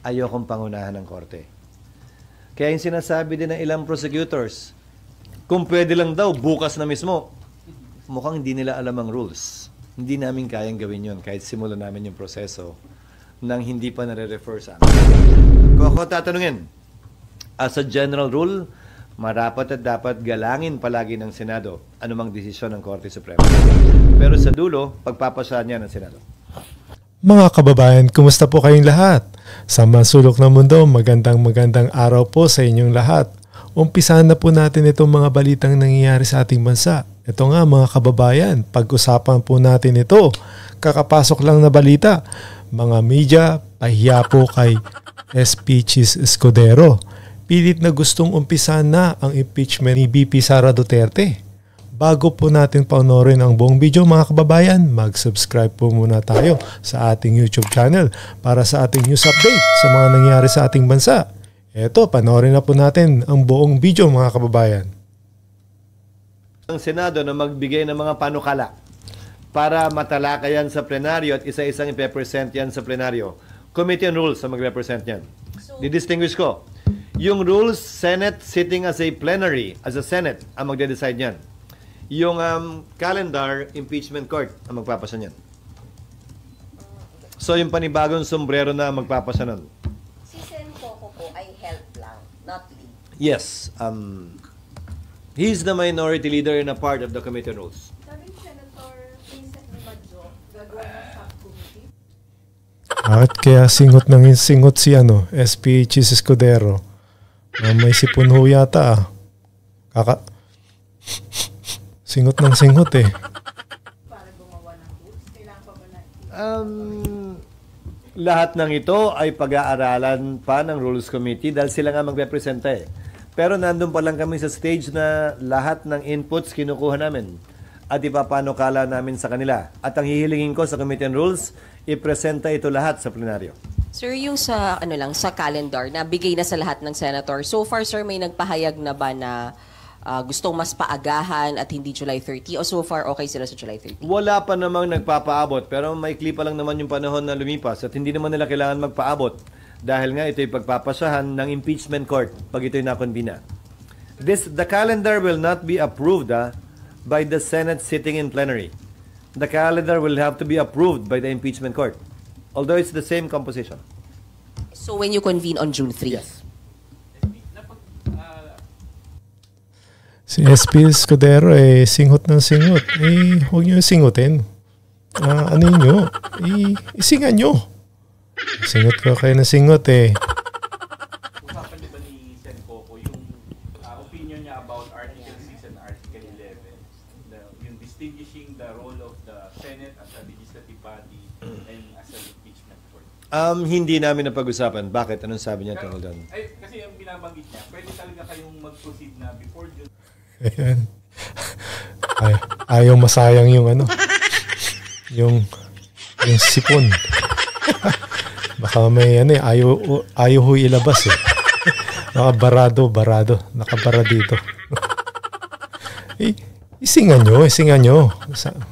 ayokong pangunahan ng korte. Kaya yung sinasabi din ng ilang prosecutors, kung pwede lang daw, bukas na mismo, mukhang hindi nila alam ang rules. Hindi namin kayang gawin yon kahit simulan namin yung proseso nang hindi pa nare-refer sa amin. Kung ako tatanungin, as a general rule, marapat at dapat galangin palagi ng Senado anumang desisyon ng Korte Suprema. Pero sa dulo, pagpapasahan niya ng Senado. Mga kababayan, kumusta po kayong lahat? Sa masulok ng mundo, magandang araw po sa inyong lahat. Umpisahan na po natin itong mga balitang nangyayari sa ating bansa. Ito nga mga kababayan, pag-usapan po natin ito. Kakapasok lang na balita. Mga media, pahiya po kay SP Chis Escudero. Pilit na gustong umpisahan na ang impeachment ni VP Sara Duterte. Bago po natin panoorin ang buong video mga kababayan, mag-subscribe po muna tayo sa ating YouTube channel para sa ating news update sa mga nangyayari sa ating bansa. Eto, panoorin na po natin ang buong video mga kababayan. Ang Senado na magbigay ng mga panukala para matalakayan sa plenaryo at isa-isang ipepresent yan sa plenaryo. Committee on Rules ang magrepresent yan. Didistinguish ko. Yung rules, Senate sitting as a plenary, as a Senate, ang magde-decide yan. Yung calendar, impeachment court ang magpapasa niyan. So yung panibagong sombrero na magpapasa nun. Si Sen Coco po ay help lang, not lead. Yes. He's the minority leader in a part of the Committee on Rules. Sabi ni Senator Vincent Limadjo, gagawa ng subcommittee. At kaya singot si SP Chis Escudero. May sipon ho yata Singot eh. Para gumawa ng rules, kailangan pa ba na Lahat ng ito ay pag-aaralan pa ng Rules Committee dahil sila nga magrepresenta eh. Pero nandun pa lang kami sa stage na lahat ng inputs kinukuha namin at ipapanukala namin sa kanila. At ang hihilingin ko sa Committee on Rules, ipresenta ito lahat sa plenaryo. Sir, yung sa sa calendar na bigay na sa lahat ng senator. So far, sir, may nagpahayag na ba na gustong mas paagahan at hindi July 30 o so far okay sila sa July 30? Wala pa namang nagpapaabot pero maikli pa lang naman yung panahon na lumipas at hindi naman nila kailangan magpaabot dahil nga ito'y pagpapasahan ng impeachment court pag ito'y nakonbina. The calendar will not be approved by the Senate sitting in plenary. The calendar will have to be approved by the impeachment court although it's the same composition. So when you convene on June 3? Yes. Si SP Escudero singot ng singot. Huwag nyo singutin. Ano nyo? Isingan nyo. Singot ko kayo ng singot Usapan niyo ba ni Sen Coco yung opinion niya about Article 6 and Article 11? Yung distinguishing the role of the Senate as a legislative body and as an impeachment court? Hindi namin napag-usapan. Bakit? Anong sabi niya tungkol doon? Kasi yung binabanggit niya, pwede talaga kayong mag-proceed na before June. Ayan. Ayaw masayang yung yung sipon. Baka may ayaw ho ilabas Nakabarado. Nakabara dito. Isingan nyo.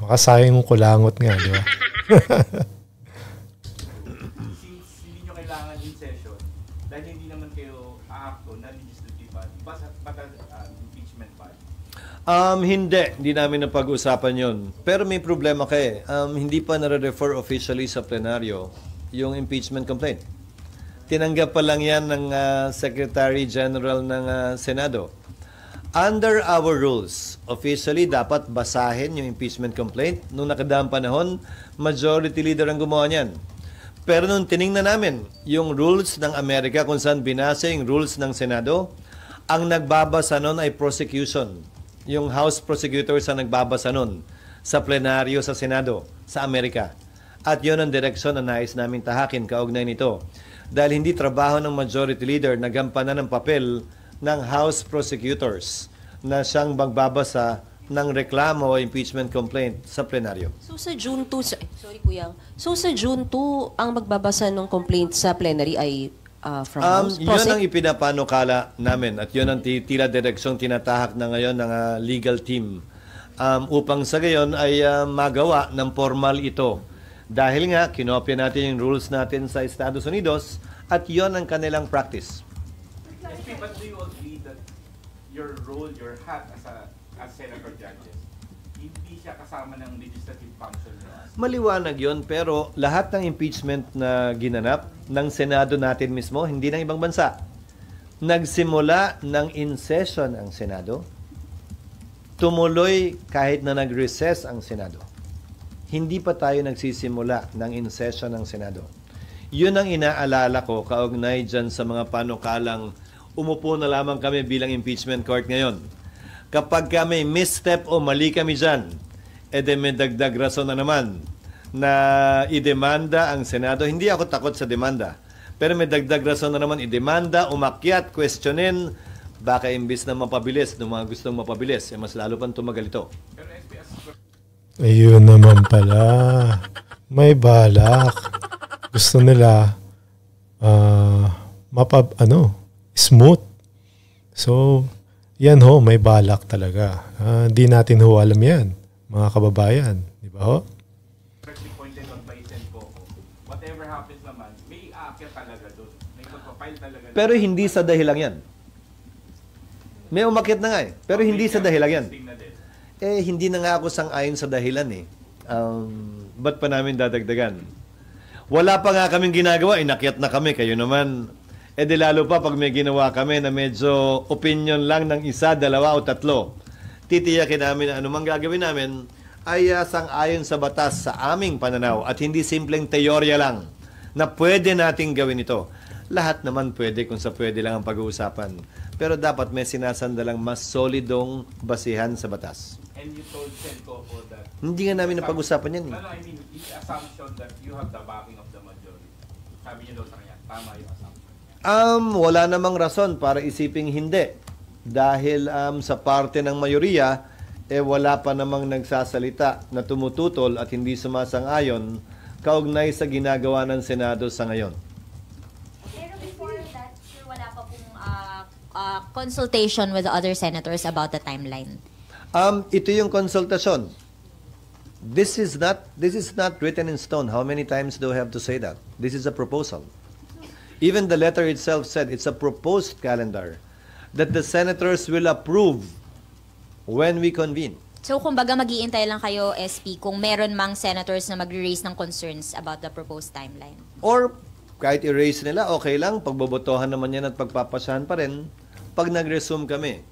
Makasayang yung kulangot nga, di ba? Since hindi nyo kailangan in session, dahil hindi naman kayo aakto na legislative body, basta impeachment body. Hindi namin napag-usapan yon. Pero may problema hindi pa nare-refer officially sa plenaryo yung impeachment complaint. Tinanggap pa lang yan ng Secretary General ng Senado. Under our rules, officially dapat basahin yung impeachment complaint. Nung nakadaang panahon, majority leader ang gumawa niyan. Pero nung tiningnan namin yung rules ng Amerika kung saan binasa yung rules ng Senado, ang nagbabasa nun ay prosecution. Yung House prosecutors ang nagbabasa nun sa plenaryo sa Senado, sa Amerika. At yun ang direksyon na nais namin tahakin kaugnay nito. Dahil hindi trabaho ng majority leader na gampanan ng papel ng House prosecutors na siyang magbabasa ng reklamo o impeachment complaint sa plenaryo. So sa June 2, sorry Kuya. So sa June 2, ang magbabasa ng complaint sa plenary ay from House? Yun ang ipinapanukala namin at yun ang tila direksyong tinatahak na ngayon ng legal team upang sa gayon ay magawa ng formal ito. Dahil nga, kinopya natin yung rules natin sa Estados Unidos At yon ang kanilang practice. SP, but do you agree that your role, your hat as senator judges, hindi siya kasama ng legislative function nyo? Maliwanag yon, pero lahat ng impeachment na ginanap ng Senado natin mismo, hindi ng ibang bansa. Nagsimula ng in-session ang Senado, tumuloy kahit na nag-recess ang Senado. Hindi pa tayo nagsisimula ng in-session ng Senado. Yun ang inaalala ko kaugnay dyan sa mga panukalang umupo na lamang kami bilang impeachment court ngayon. Kapag kami misstep o mali kami dyan, may dagdag rason na naman na idemanda ang Senado. Hindi ako takot sa demanda, pero may dagdag rason na naman idemanda, umakyat, questionin, baka imbis na mapabilis, ng mga gustong mapabilis, mas lalo pang tumagal ito. Pero SP, Ayun naman pala. May balak. Gusto nila smooth. So, yan ho, may balak talaga. Di natin ho alam yan, mga kababayan. Di ba ho? correctly pointed out by Sen Coco, whatever happens naman, may aakyat talaga doon. May magpapile talaga. Pero hindi sa dahilan yan. May umakyat na nga eh. Pero hindi sa dahilan yan. Hindi na nga ako sang-ayon sa dahilan eh. Ba't pa namin dadagdagan? Wala pa nga kaming ginagawa, inakyat na kami. Kayo naman, di lalo pa pag may ginawa kami na medyo opinion lang ng isa, dalawa o tatlo. Titiyakin namin na anumang gagawin namin ay sang-ayon sa batas sa aming pananaw at hindi simpleng teorya lang na pwede nating gawin ito. Lahat naman pwede kung sa pwede lang ang pag-uusapan. Pero dapat may sinasandalang mas solidong basihan sa batas. And you told Sen Coco that... Hindi nga namin napag-usapan yan. No, I mean, the assumption that you have the backing of the majority. Sabi niyo daw sa kanya, tama yung assumption. Wala namang rason para isiping hindi. Dahil sa parte ng mayoriya, wala pa namang nagsasalita na tumututol at hindi sumasang-ayon kaugnay sa ginagawa ng Senado sa ngayon. Pero before that, sir, wala pa pong consultation with the other senators about the timeline. Ito yung konsultasyon. This is not written in stone. How many times do I have to say that? This is a proposal. Even the letter itself said it's a proposed calendar that the senators will approve when we convene. So, kumbaga mag-iintay lang kayo, SP, kung meron mang senators na magre-raise ng concerns about the proposed timeline. Or kahit erase nila, okay lang. Pagbobotohan naman yan at pagpapasahan pa rin pag nag-resume kami.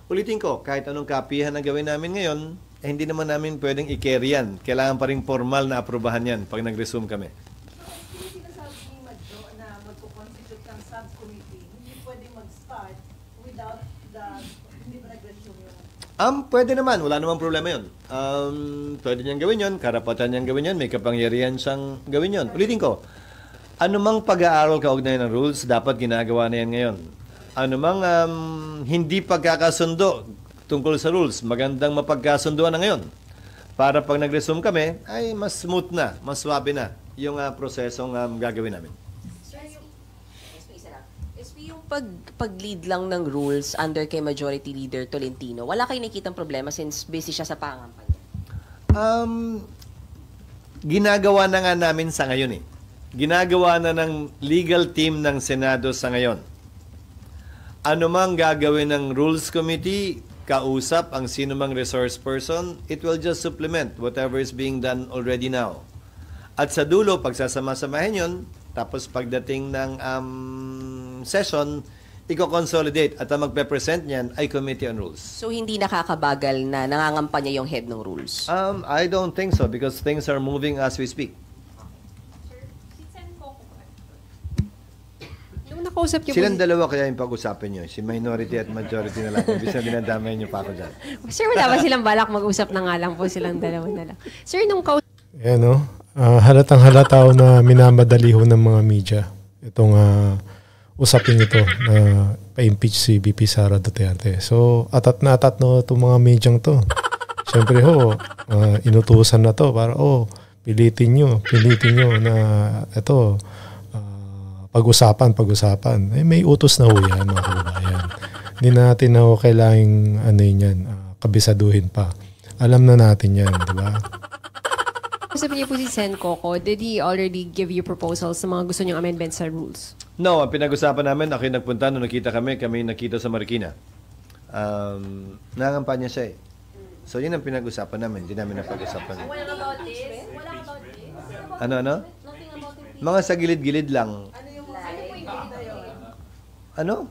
Ulitin ko, kahit anong kapihan na gawin namin ngayon, hindi naman namin pwedeng i-carry yan. Kailangan pa rin formal na aprobahan yan pag nag-resume kami. So, hindi sinasabi ni Madjo na magkukonstitute ng subcommittee, hindi pwede mag-start without hindi ba nag-resume yun? Pwede naman. Wala namang problema yun. Pwede niyang gawin yun. Karapatan niyang gawin yun. May kapangyarihan siyang gawin yun. Ulitin ko, anumang pag-aaral kaugnay ng rules, dapat ginagawa na yan ngayon. Anumang hindi pagkakasundo tungkol sa rules, magandang mapagkasunduan na ngayon. Para pag nag-resume kami, ay mas smooth na, mas swabe na yung prosesong gagawin namin. Yung pag-lead lang ng rules under kay Majority Leader Tolentino, wala kayo nakikitang problema since busy siya sa pangampanya? Ginagawa na nga namin sa ngayon eh. Ginagawa na ng legal team ng Senado sa ngayon. Ano mang gagawin ng Rules Committee, kausap ang sino mang resource person, it will just supplement whatever is being done already now. At sa dulo, pagsasama-samahin yun, tapos pagdating ng session, i-consolidate at ang magpe-present niyan ay Committee on Rules. So hindi nakakabagal na nangangampanya yung head ng rules? I don't think so because things are moving as we speak. Sir, si Sen Coco ba? Nung nakausap niyo Silang dalawa kaya yung pag-usapan nyo. Si minority at majority na lang. Ibig na dinadamay nyo pa ako dyan. Sir, wala ba silang balak mag-usap na nga lang po silang dalawa na lang? Sir, nung Ayan o. Halatang halata ho na minamadali ho ng mga media. Itong usapin ito na pa-impeach si VP Sara Duterte. So, atat na itong mga medyang to. Siyempre ho, inutusan na to para, pilitin nyo na ito, pag-usapan. May utos na ho yan, mga kababayan. Hindi natin na ho kailangang kabisaduhin pa. Alam na natin yan, di ba? Usap niyo po si Sen Coco, did he already give you proposals sa mga gusto niyong amendments sa rules? No, ang pinag-usapan namin, ako yung nagpunta nung nakita kami nakita sa Marikina. Nangangampanya siya eh. So yun ang pinag-usapan namin, hindi namin napag-usapan. Ano? Mga sa gilid-gilid lang. Ano?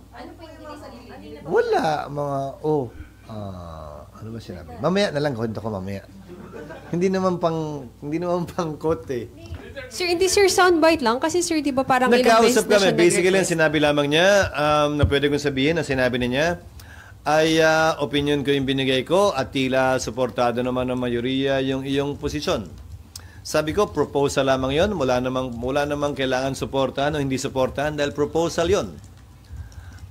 Wala, ano ba sinabi? Mamaya na lang, kwento ko mamaya. Hindi naman pang quote eh. Sir, hindi sir soundbite lang kasi sir, di ba parang ilang beses Nagkausap na kami. siya Basically, ang nag-request? sinabi lamang niya, na pwede kong sabihin, na sinabi niya, ay opinion ko yung binigay ko at tila suportado naman ng mayoriya yung iyong posisyon. Sabi ko, proposal lamang yon, wala namang kailangan suportahan o hindi suportahan dahil proposal yon.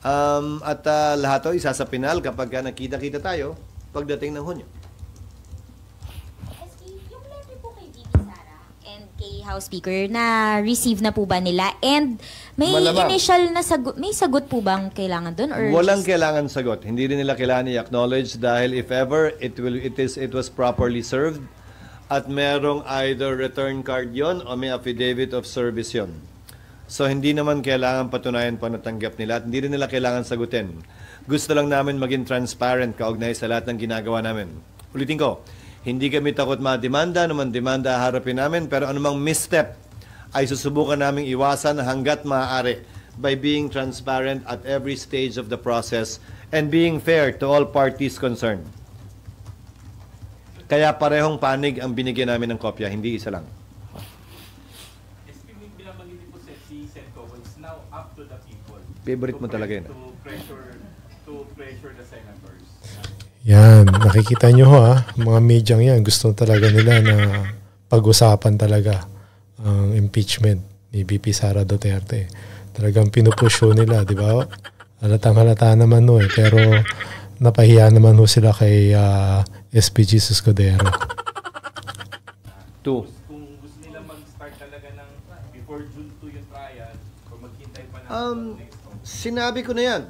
Lahat to isa sa pinal kapag nakita-kita tayo pagdating ng Hunyo. Yung letter po kay VP Sara and kay House Speaker, na-receive na po ba nila? And may Malamang. initial na sagot, may sagot po bang kailangan doon? Or Walang just- kailangan sagot. Hindi rin nila kailangan i-acknowledge dahil if ever it was properly served at merong either return card yon o may affidavit of service yon. So hindi naman kailangan patunayan pa natanggap nila at hindi rin nila kailangan sagutin. Gusto lang namin maging transparent kaugnay sa lahat ng ginagawa namin. Ulitin ko, hindi kami takot mademanda, naman demanda harapin namin, pero anumang misstep ay susubukan naming iwasan hanggat maaari by being transparent at every stage of the process and being fair to all parties concerned. Kaya parehong panig ang binigyan namin ng kopya, hindi isa lang. SP, binabanggit po si Sen Coco, it's now up to the people. Favorite mo talaga yun. To pressure the senators. Yan, nakikita nyo ha, mga medyang yan, gusto talaga nila na pag-usapan talaga ang impeachment ni VP Sara Duterte. Talagang pinupusyo nila, di ba? Halatang-halata naman no eh, pero napahiya naman ho sila kay SP Jesus Codero. Two. Kung gusto nila mag-start talaga ng before June 2 yung trial, o maghintay pa ng next month. Sinabi ko na yan.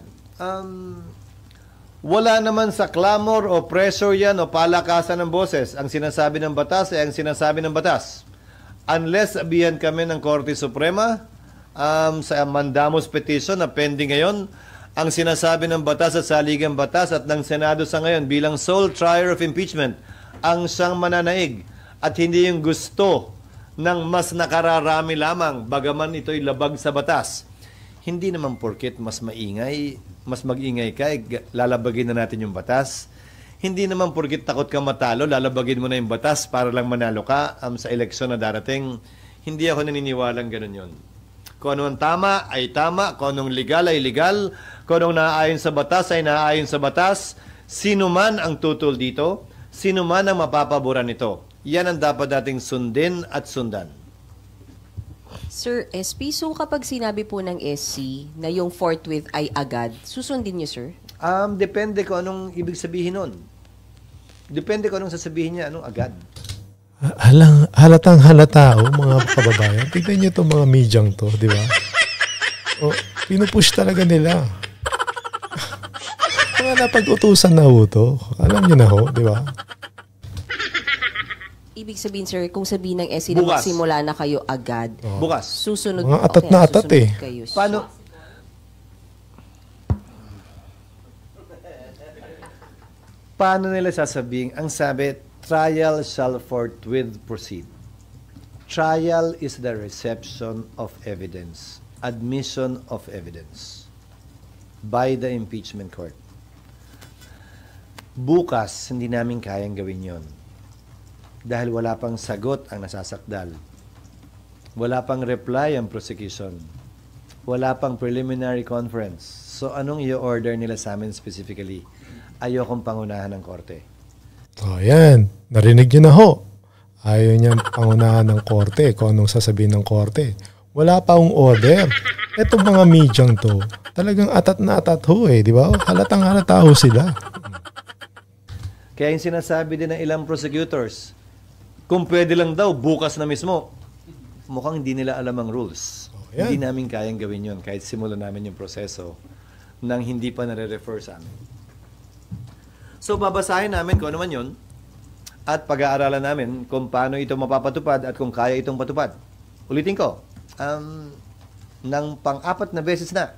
Wala naman sa clamor o pressure yan o palakasan ng boses. Ang sinasabi ng batas ay ang sinasabi ng batas. Unless sabihan kami ng Korte Suprema sa mandamus petition na pending ngayon, ang sinasabi ng batas at saligang batas at ng Senado sa ngayon bilang sole trier of impeachment ang siyang mananaig at hindi yung gusto ng mas nakararami lamang bagaman ito'y labag sa batas. Hindi naman porket mas mag-ingay ka, lalabagin na natin yung batas. Hindi naman porket takot ka matalo, lalabagin mo na yung batas para lang manalo ka sa eleksyon na darating. Hindi ako naniniwalang ganun yun. Kung ano ang tama ay tama, kung anong legal ay legal, kung anong naaayon sa batas ay naaayon sa batas. Sino man ang tutol dito, sino man ang mapapaboran nito. Yan ang dapat nating sundin at sundan. Sir SP, so kapag sinabi po ng SC na yung forthwith ay agad, susundin niyo, sir? Depende kung anong ibig sabihin nun. Depende kung anong sasabihin niya, anong agad. Halatang halata mga kababayan. Tignan nyo itong mga medyang to, di ba? Pinupush talaga nila. Mga napag-utusan na ho to. Alam nyo na ho, di ba? Ibig sabihin, sir, kung sabihin ng SC na Bukas. magsimula na kayo agad, Bukas. susunod Mga atat na atat susunod eh. Kayo. Paano nila sasabihin? Ang sabi, trial shall forthwith proceed. Trial is the reception of evidence, admission of evidence by the impeachment court. Bukas, hindi namin kayang gawin yon. Dahil wala pang sagot ang nasasakdal. Wala pang reply ang prosecution. Wala pang preliminary conference. So anong i-order nila sa amin specifically? Ayokong pangunahan ng korte. O yan, narinig nyo na ho. Ayaw niyang pangunahan ng korte kung anong sasabihin ng korte. Wala pa akong order. Itong mga medyang to, talagang atat na atat ho eh, di ba? Halatang halata ho sila. Kaya yung sinasabi din ng ilang prosecutors, kung pwede lang daw, bukas na mismo. Mukhang hindi nila alam ang rules. yan. Hindi namin kayang gawin yun kahit simulan namin yung proseso nang hindi pa nare-refer sa amin. So, babasahin namin kung ano man yun. at pag-aaralan namin kung paano ito mapapatupad at kung kaya itong patupad. Ulitin ko, ng pang-apat na beses na,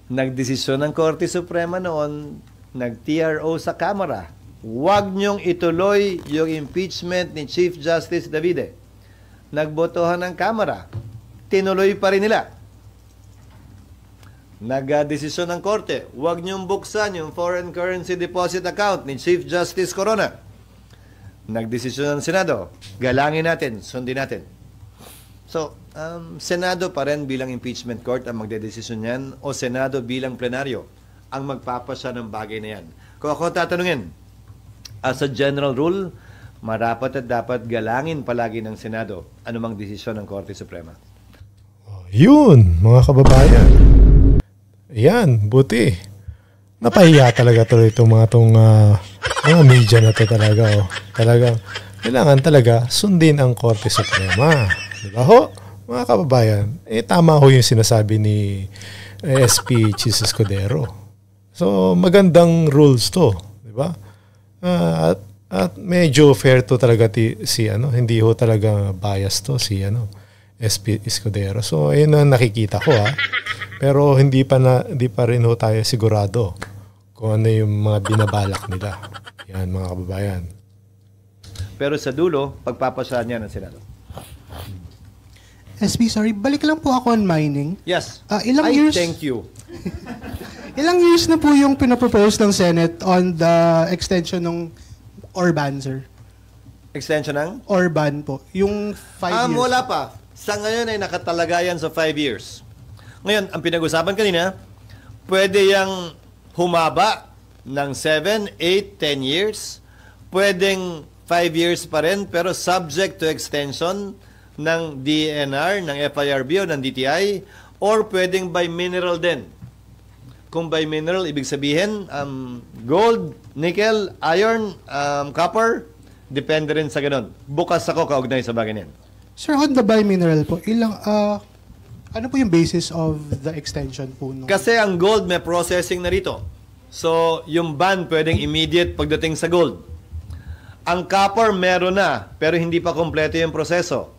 nagdesisyon ng Korte Suprema noon, nag-TRO sa Kamara, huwag niyong ituloy yung impeachment ni Chief Justice Davide. Nagbotohan ng Kamara, tinuloy pa rin nila. Nag-desisyon ng Korte, huwag niyong buksan yung foreign currency deposit account ni Chief Justice Corona. Nagdesisyon ng Senado, galangin natin, sundin natin. So, Senado pa rin bilang impeachment court ang magdedesisyon yan o Senado bilang plenaryo ang magpapasya ng bagay na yan. Kung ako tatanungin, as a general rule, marapat at dapat galangin palagi ng Senado anumang desisyon ng Korte Suprema. Yun, mga kababayan. Yan, buti. Napahiya talaga tuloy itong mga media na to talaga. Oh. Talagang, kailangan talaga sundin ang Korte Suprema. Diba ho? Mga kababayan, tama ho yung sinasabi ni SP Chis Escudero. So, magandang rules to. Diba? At medyo fair to talaga hindi ho talaga bias to si SP Escudero. So, ayun ang nakikita ko Pero hindi pa rin ho tayo sigurado kung ano yung mga binabalak nila. Yan, mga kababayan. Pero sa dulo, pagpapasahan niya ng Senado. SB, sorry, balik lang po ako on mining. Yes. Ilang I years, thank you. Ilang years na po yung pinapropose ng Senate on the extension ng Orban, sir? Extension ng? Orban po. Yung 5 years. Wala pa. Sa ngayon ay nakatalagayan sa 5 years. Ngayon, ang pinag-usapan kanina, pwede yang humaba ng 7, 8, 10 years. Pwedeng 5 years pa rin, pero subject to extension ng DNR, ng FIRB o ng DTI, or pwedeng by mineral din. Kung by mineral, ibig sabihin, gold, nickel, iron, copper, depende rin sa ganun. Bukas ako kaugnay sa bagay niyan. Sir, on the bi-mineral po, ano po yung basis of the extension po? Kasi ang gold may processing na rito. So, yung ban pwedeng immediate pagdating sa gold. Ang copper meron na, pero hindi pa kompleto yung proseso.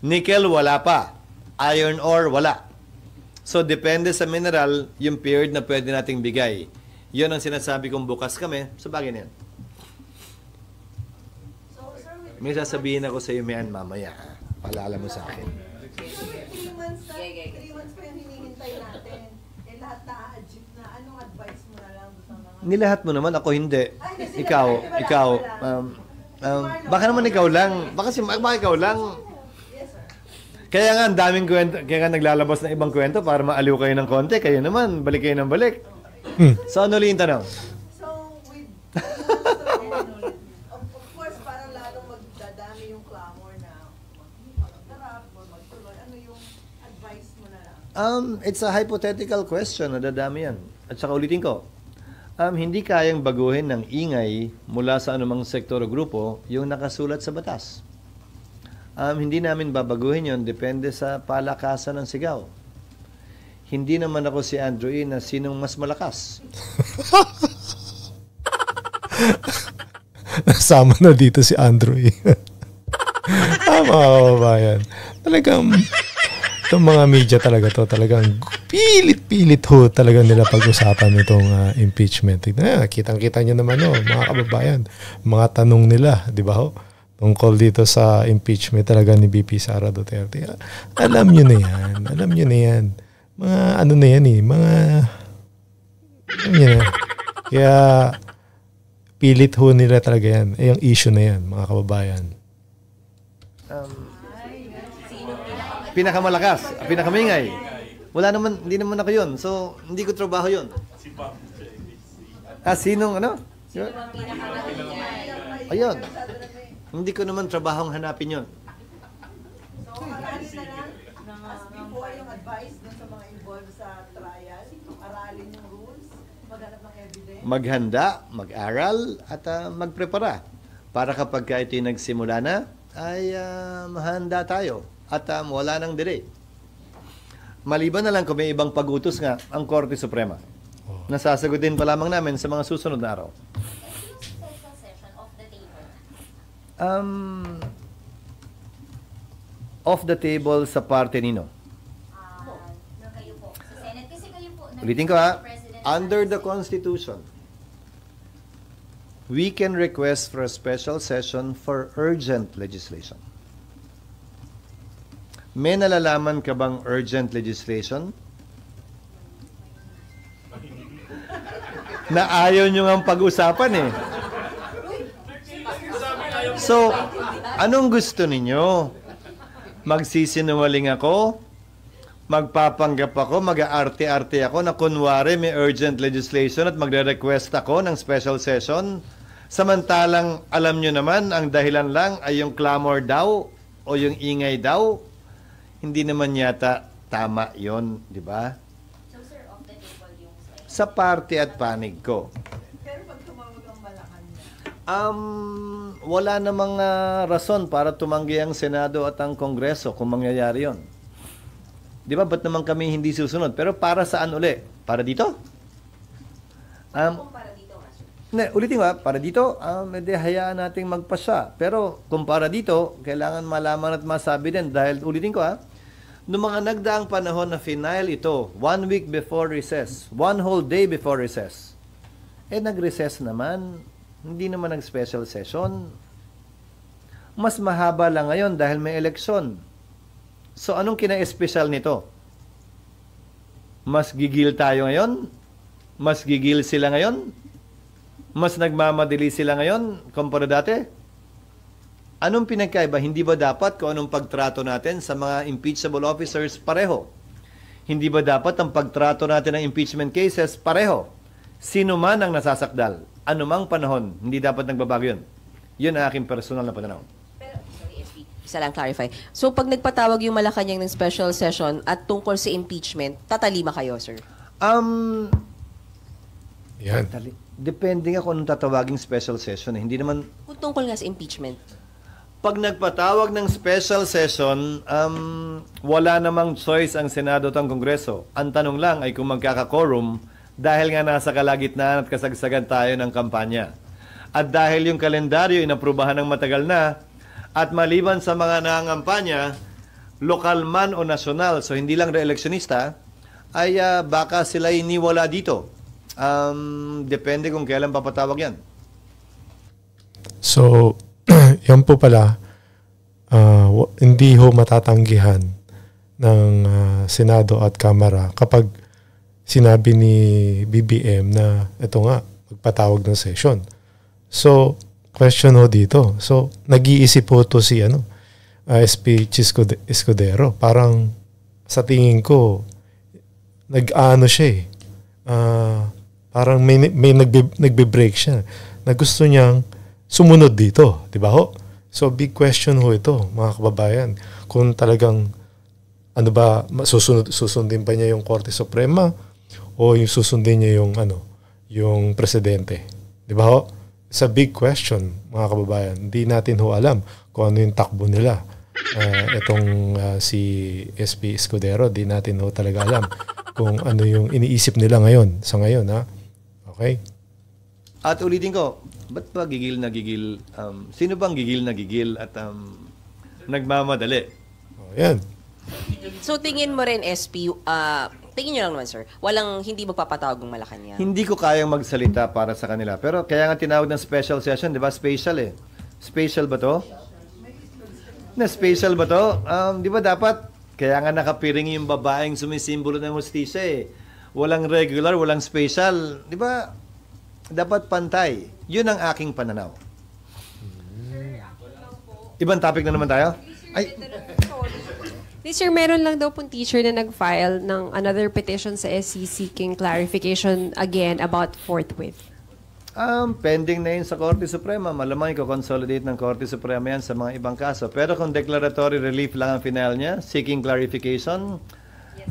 Nickel, wala pa. Iron ore, wala. So, depende sa mineral, yung period na pwede nating bigay. Yun ang sinasabi kong bukas kami sa bagay na yan. May sasabihin ako sa iyo, Mian, mamaya. Paalala mo sa akin. 3 months pa yung hinihintay natin. Lahat na-achieve na. Anong advice mo na lang sa mga... Nilahat mo naman, ako hindi. Ikaw. Baka naman ikaw lang. Baka ikaw lang. Kaya nga, ang daming kwento. Kaya nga naglalabas ng ibang kwento para maaliw kayo ng konti. Kayo naman, balik kayo ng balik. So, ano ulit yung tanong? So, with... of course, parang lalong magdadami yung clamor na magtarap o magtuloy. Ano yung advice mo na lang? It's a hypothetical question. Nadadami yan. At saka ulitin ko. Hindi kayang baguhin ng ingay mula sa anumang sektor o grupo yung nakasulat sa batas. Hindi namin babaguhin yon, depende sa palakasan ng sigaw. Hindi naman ako si Andrew E. na sinong mas malakas. Nasama na dito si Andrew E. Mga kababayan. Talagang itong mga media talaga to, talagang pilit-pilit ho talaga nila pag-usapan itong impeachment. Kitang-kita nyo naman mga kababayan. Mga tanong nila, di ba ho? Tungkol dito sa impeachment talaga ni BP Sara Duterte. Alam nyo na yan. Alam nyo na yan. Mga ano na yan alam nyo na. Kaya pilit ho nila talaga yan. Yung issue na yan, mga kababayan. Pinakamalakas, pinakamingay. Wala naman, hindi naman ako yun. So, hindi ko trabaho yun. Sinong ano? Ayun. Hindi ko naman trabahong hanapin yun. So, aralin na lang, before yung advice dun sa mga involved sa trial, aralin yung rules, maghanap ng evidence. Maghanda, mag-aral, at magprepara. Para kapag ito'y nagsimula na, ay mahanda tayo. At wala nang delay. Maliban na lang kung may ibang pag-utos nga ang Korte Suprema. Nasasagutin pa lamang namin sa mga susunod na araw. Special session of the Off the table sa parte nino. Kayo po. Sa Senate kasi kayo po. Ulitin ko ha, under the Constitution, we can request for a special session for urgent legislation. May nalalaman ka bang urgent legislation? Na ayaw nyo nga pag-usapan eh. So, anong gusto ninyo? Magsisinungaling ako? Magpapanggap ako? Mag-aarte-arte ako na kunwari may urgent legislation at magre-request ako ng special session? Samantalang alam nyo naman, ang dahilan lang ay yung clamor daw o yung ingay daw. Hindi naman yata tama yon, di ba? So sir, off the table yung Sa parte at panig ko. Pero pag tumawag ang Malacanang, Wala namang rason para tumanggi ang Senado at ang Kongreso kung mangyayari yon. Di ba, ba't naman kami hindi susunod? Pero para saan uli? Para dito? Ulitin ko, para dito, edi hayaan nating magpasya. Pero kung para dito, kailangan malaman at masabi din. Dahil, ulitin ko noong mga nagdaang panahon na final ito, 1 week before recess, 1 whole day before recess, nag-recess naman, hindi naman nag-special session. Mas mahaba lang ngayon dahil may eleksyon. So, anong kina-espesyal nito? Mas gigil tayo ngayon? Mas gigil sila ngayon? Mas nagmamadali sila ngayon kumpara dati? Anong pinagkaiba? Hindi ba dapat kung anong pagtrato natin sa mga impeachable officers pareho? Hindi ba dapat ang pagtrato natin ng impeachment cases pareho? Sino man ang nasasakdal, anumang panahon, hindi dapat nagbabago yun. Yun ang aking personal na pananaw. Pero, sorry, SP, isa lang clarify. So, pag nagpatawag yung Malacanang ng special session at tungkol sa impeachment, tatalima kayo, sir? Yan. Depende nga kung anong tatawaging special session. Hindi naman... Kung tungkol nga sa impeachment. Pag nagpatawag ng special session, wala namang choice ang Senado at ang Kongreso. Ang tanong lang ay kung magkaka-quorum dahil nga nasa kalagitnaan at kasagsagan tayo ng kampanya. At dahil yung kalendaryo inaprubahan ng matagal na at maliban sa mga nangangampanya, lokal man o nasyonal, so hindi lang re-electionista, ay baka sila iniwala dito. Depende kung kailan papatawag yan. So, yan po pala, hindi ho matatanggihan ng Senado at Kamara kapag sinabi ni BBM na ito nga, magpatawag ng session. So, question ho dito. So, nag-iisip po to si SP Escudero. Parang sa tingin ko, nag-ano siya parang may nagbe-break siya na gusto niyang sumunod dito, di ba ho? So big question ho ito, mga kababayan. Kung talagang susundin pa niya yung Korte Suprema o yung susundin niya yung presidente. Di ba ho? It's a big question, mga kababayan. Hindi natin ho alam kung ano yung takbo nila. Itong si SP Escudero, di natin ho talaga alam kung ano yung iniisip nila ngayon, sa ngayon, ha? Okay? At ulitin ko, ba't ba gigil na gigil? Sino bang gigil na gigil at nagmamadali? Yan. So, tingin mo rin, SP, tingin nyo lang naman, sir, hindi magpapatawag ng Malacanang. Hindi ko kayang magsalita para sa kanila. Pero kaya nga tinawag ng special session, di ba? Special eh. Special ba to? Special ba to? Di ba dapat, kaya nga nakapiring yung babaeng sumisimbolo ng hustisya eh. Walang regular, walang special. Di ba? Dapat pantay. Yun ang aking pananaw. Ibang topic na naman tayo? Ay, Sir, meron lang daw pong teacher na nag-file ng another petition sa SC seeking clarification again about forthwith. pending na yun sa Korte Suprema. Malamang i-consolidate ng Korte Suprema yan sa mga ibang kaso. Pero kung declaratory relief lang ang final niya, seeking clarification,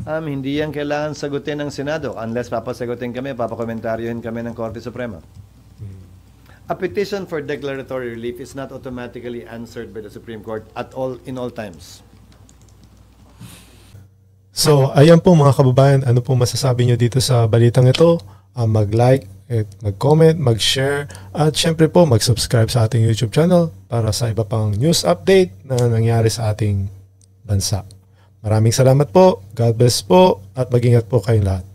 hindi yan kailangan sagutin ng Senado unless papasagutin kami, papakomentaryohin kami ng Korte Suprema. A petition for declaratory relief is not automatically answered by the Supreme Court at all in all times. So, ayan po mga kababayan, ano po masasabi nyo dito sa balitang ito? mag-like, at mag-comment, mag-share, at syempre po mag-subscribe sa ating YouTube channel para sa iba pang news update na nangyari sa ating bansa. Maraming salamat po, God bless po, at mag-ingat po kayong lahat.